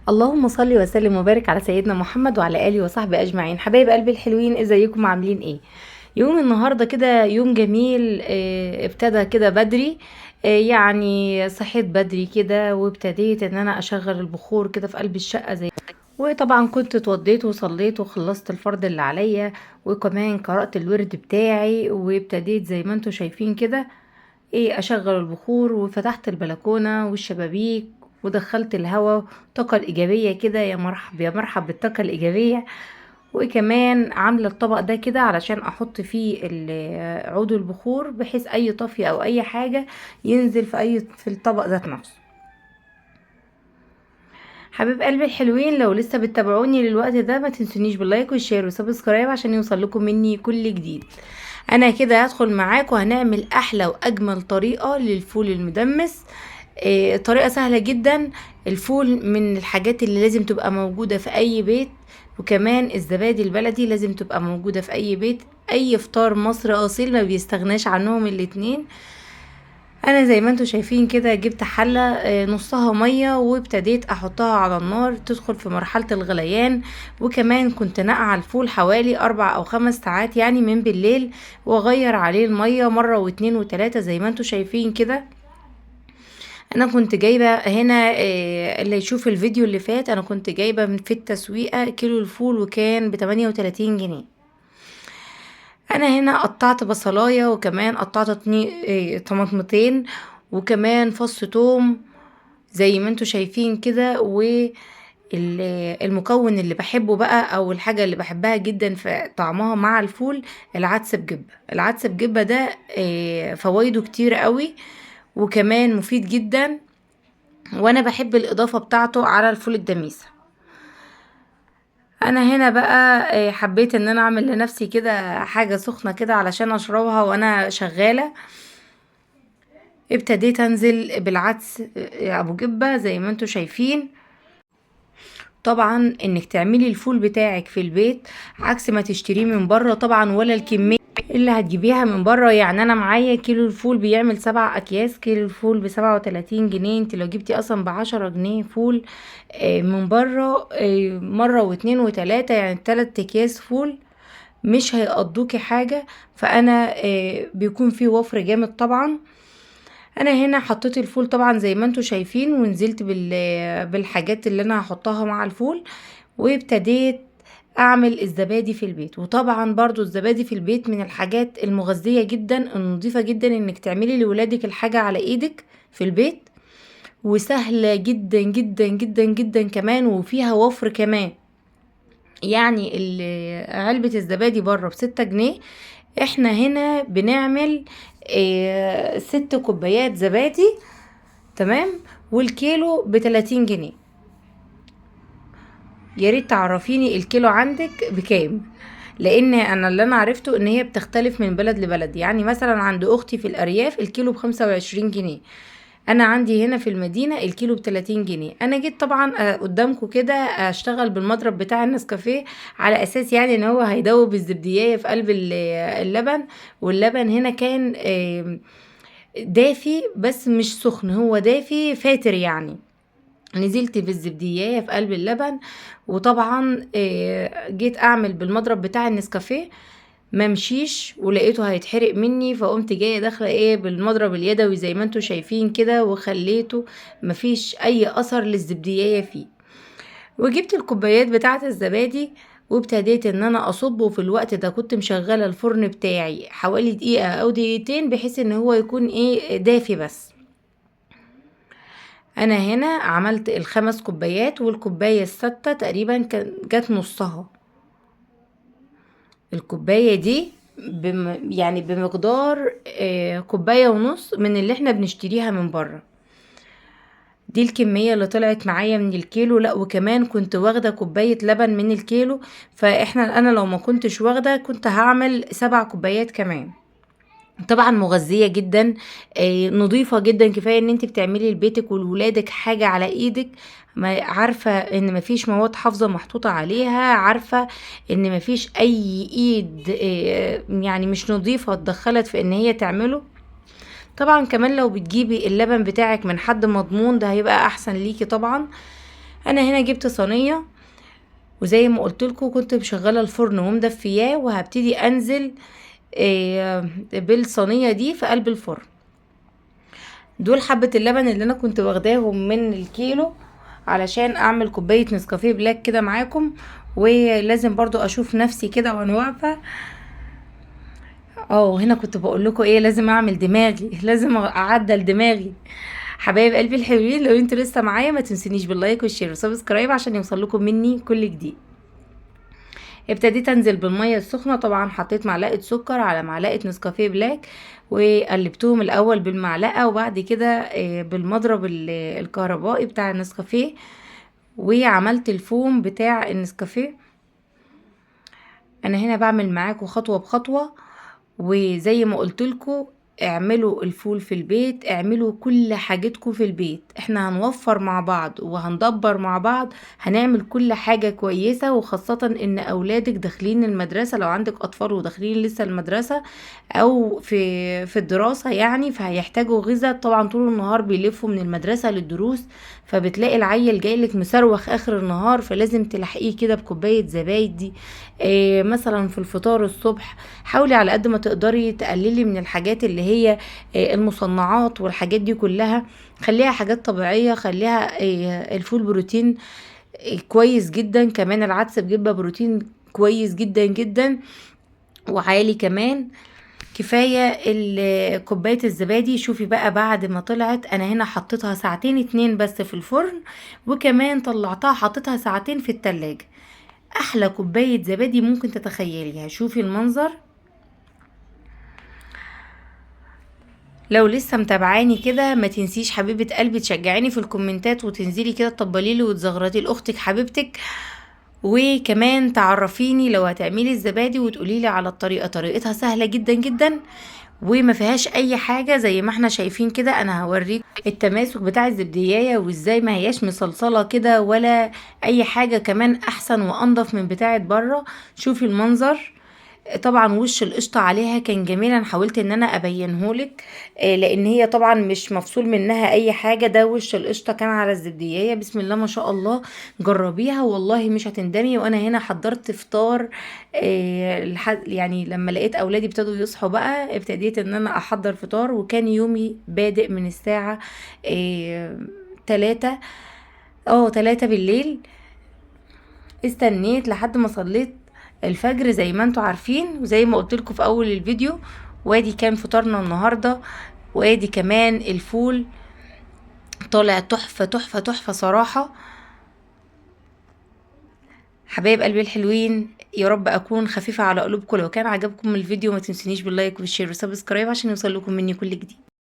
اللهم صل وسلم وبارك على سيدنا محمد وعلى اله وصحبه اجمعين. حبايب قلبي الحلوين، ازيكم عاملين ايه؟ يوم النهارده كده يوم جميل. ابتدى كده بدري. يعني صحيت بدري كده وابتديت ان انا اشغل البخور كده في قلب الشقه زي. وطبعا كنت اتوضيت وصليت وخلصت الفرض اللي عليا، وكمان قرأت الورد بتاعي وابتديت زي ما انتم شايفين كده اشغل البخور، وفتحت البلكونة والشبابيك ودخلت الهواء. الطاقة الإيجابية كده، يا مرحب يا مرحب بالطاقة الإيجابية. وكمان عاملة الطبق ده كده علشان أحط فيه عود البخور، بحيث أي طفي أو أي حاجة ينزل في الطبق ذات نفسه. حبيب قلبي الحلوين، لو لسه بتتابعوني للوقت ده ما تنسونيش باللايك والشير وسبسكرايب عشان يوصل لكم مني كل جديد. انا كده هدخل معاكم وهنعمل احلى واجمل طريقة للفول المدمس. طريقة سهلة جدا. الفول من الحاجات اللي لازم تبقى موجودة في اي بيت، وكمان الزبادي البلدي لازم تبقى موجودة في اي بيت. اي فطار مصري اصيل ما بيستغناش عنهم الاتنين. انا زي ما انتوا شايفين كده جبت حلة نصها مية، وابتديت احطها على النار تدخل في مرحلة الغليان. وكمان كنت نقع الفول حوالي 4 أو 5 ساعات يعني من بالليل، واغير عليه المية مرة واتنين وتلاتة زي ما انتوا شايفين كده. انا كنت جايبة هنا، اللي يشوف الفيديو اللي فات، انا كنت جايبة في التسويقة كيلو الفول وكان ب38 جنيه. انا هنا قطعت بصلاية، وكمان قطعت طماطمتين، وكمان فص توم زي ما انتوا شايفين كده. والمكون اللي بحبه بقى، او الحاجة اللي بحبها جدا في طعمها مع الفول، العدس بجبة. العدس بجبة ده فوائده كتير قوي، وكمان مفيد جدا. وانا بحب الاضافة بتاعته على الفول الدميسة. انا هنا بقى حبيت ان انا اعمل لنفسي كده حاجة سخنة كده علشان اشربها وانا شغالة. ابتديت انزل بالعدس ابو جبة زي ما انتوا شايفين. طبعا انك تعملي الفول بتاعك في البيت عكس ما تشتريه من بره طبعا، ولا الكمية اللي هتجيبيها من بره. يعني انا معايا كيلو الفول بيعمل 7 اكياس. كيلو الفول ب37 جنيه. انت لو جبتي اصلا ب10 جنيه فول من بره، مرة واتنين وتلاتة، يعني 3 اكياس فول مش هيقضوكي حاجة. فانا بيكون فيه وفر جامد طبعا. انا هنا حطيت الفول طبعا زي ما انتوا شايفين، ونزلت بالحاجات اللي انا هحطها مع الفول، وابتديت اعمل الزبادي في البيت. وطبعا برضو الزبادي في البيت من الحاجات المغذية جدا النظيفة جدا، انك تعملي لولادك الحاجة على ايدك في البيت، وسهلة جدا جدا جدا جدا كمان، وفيها وفر كمان. يعني علبة الزبادي بره ب6 جنيه، احنا هنا بنعمل 6 كوبايات زبادي. تمام. والكيلو ب30 جنيه. يا ريت تعرفيني الكيلو عندك بكام، لان انا اللي انا عرفته ان هي بتختلف من بلد لبلد. يعني مثلا عند اختي في الارياف الكيلو ب25 جنيه. انا عندي هنا في المدينة الكيلو ب30 جنيه. انا جيت طبعا قدامكم كده اشتغل بالمضرب بتاع النسكافيه، على اساس يعني ان هو هيدوب الزبدية في قلب اللبن. واللبن هنا كان دافي بس مش سخن، هو دافي فاتر يعني. نزلت بالزبدية في قلب اللبن، وطبعا جيت اعمل بالمضرب بتاع النسكافيه، ما مشيش ولقيته هيتحرق مني. فقمت جايه داخله بالمضرب اليدوي زي ما انتوا شايفين كده، وخليته مفيش اي اثر للزبدية فيه. وجبت الكوبايات بتاعه الزبادي، وابتديت ان انا اصبه. في الوقت ده كنت مشغله الفرن بتاعي حوالي دقيقة او دقيقتين، بحيث ان هو يكون دافي بس. انا هنا عملت ال5 كوبايات، والكوباية الستة تقريبا جت نصها. الكوباية دي يعني بمقدار كوباية ونص من اللي احنا بنشتريها من بره. دي الكمية اللي طلعت معايا من الكيلو. لا، وكمان كنت واخدة كوباية لبن من الكيلو. انا لو ما كنتش واخدة كنت هعمل 7 كوبايات كمان. طبعا مغذية جدا، نظيفة جدا. كفاية ان انت بتعملي لبيتك ولولادك حاجة على ايدك، عارفة ان مفيش مواد حافظة محطوطة عليها، عارفة ان مفيش اي ايد يعني مش نظيفة اتدخلت في ان هي تعمله. طبعا كمان لو بتجيبي اللبن بتاعك من حد مضمون ده هيبقى احسن ليكي طبعا. انا هنا جبت صينيه، وزي ما قلت لكم كنت مشغله الفرن ومدفياه، وهبتدي انزل بالصينيه دي في قلب الفرن. دول حبه اللبن اللي انا كنت واخداهم من الكيلو علشان اعمل كوبايه نسكافيه بلاك كده معاكم. ولازم برضو اشوف نفسي كده وانا واقفه. هنا كنت بقول لكم ايه، لازم اعمل دماغي، لازم اعدل دماغي. حبايب قلبي الحلوين، لو انتوا لسه معايا ما تنسونيش باللايك والشير وسبسكرايب عشان يوصل لكم مني كل جديد. ابتديت انزل بالميه السخنه، طبعا حطيت معلقه سكر على معلقه نسكافيه بلاك، وقلبتهم الاول بالمعلقه وبعد كده بالمضرب الكهربائي بتاع النسكافيه، وعملت الفوم بتاع النسكافيه. انا هنا بعمل معاكم خطوه بخطوه، وزي ما قلتلكوا اعملوا الفول في البيت، اعملوا كل حاجتكم في البيت. احنا هنوفر مع بعض وهندبر مع بعض، هنعمل كل حاجة كويسة. وخاصة ان اولادك داخلين المدرسة، لو عندك اطفال وداخلين لسه المدرسة او في الدراسة يعني، فهيحتاجوا غذاء. طبعا طول النهار بيلفوا من المدرسة للدروس، فبتلاقي العيل جايلك مصروخ اخر النهار، فلازم تلحقيه كده بكوباية زبادي. مثلا في الفطار الصبح حاولي على قد ما تقدري تقللي من الحاجات اللي هي المصنعات والحاجات دي كلها، خليها حاجات طبيعية. خليها الفول بروتين كويس جدا، كمان العدس بجبة بروتين كويس جدا جدا وعالي كمان. كفاية كوباية الزبادي. شوفي بقى بعد ما طلعت، انا هنا حطيتها ساعتين 2 بس في الفرن، وكمان طلعتها حطيتها ساعتين في التلاجة. احلى كوباية زبادي ممكن تتخيليها. شوفي المنظر. لو لسه متابعاني كده ما تنسيش حبيبة قلبي تشجعيني في الكومنتات، وتنزلي كده تطبليلي وتزغرطي لاختك حبيبتك، وكمان تعرفيني لو هتعملي الزبادي وتقوليلي على الطريقة. طريقتها سهلة جدا جدا وما فيهاش اي حاجة، زي ما احنا شايفين كده. انا هوريك التماسك بتاع الزبدية وازاي ما هياش مصلصلة كده ولا اي حاجة، كمان احسن وانضف من بتاعة بره. شوفي المنظر. طبعا وش القشطة عليها كان جميل، انا حاولت ان انا ابينهولك لان هي طبعا مش مفصول منها اي حاجة. ده وش القشطة كان على الزبدية. بسم الله ما شاء الله، جربيها والله مش هتندمي. وانا هنا حضرت فطار يعني لما لقيت اولادي ابتدوا يصحوا بقى، ابتديت ان انا احضر فطار. وكان يومي بادئ من الساعة 3 3 بالليل. استنيت لحد ما صليت الفجر زي ما انتوا عارفين، وزي ما قلت لكم في اول الفيديو. وادي كان فطارنا النهارده، وادي كمان الفول طالع تحفه تحفه تحفه صراحه. حبايب قلبي الحلوين، يا رب اكون خفيفه على قلوبكم. لو كان عجبكم الفيديو ما تنسونيش باللايك والشير والسبسكرايب عشان يوصل لكم مني كل جديد.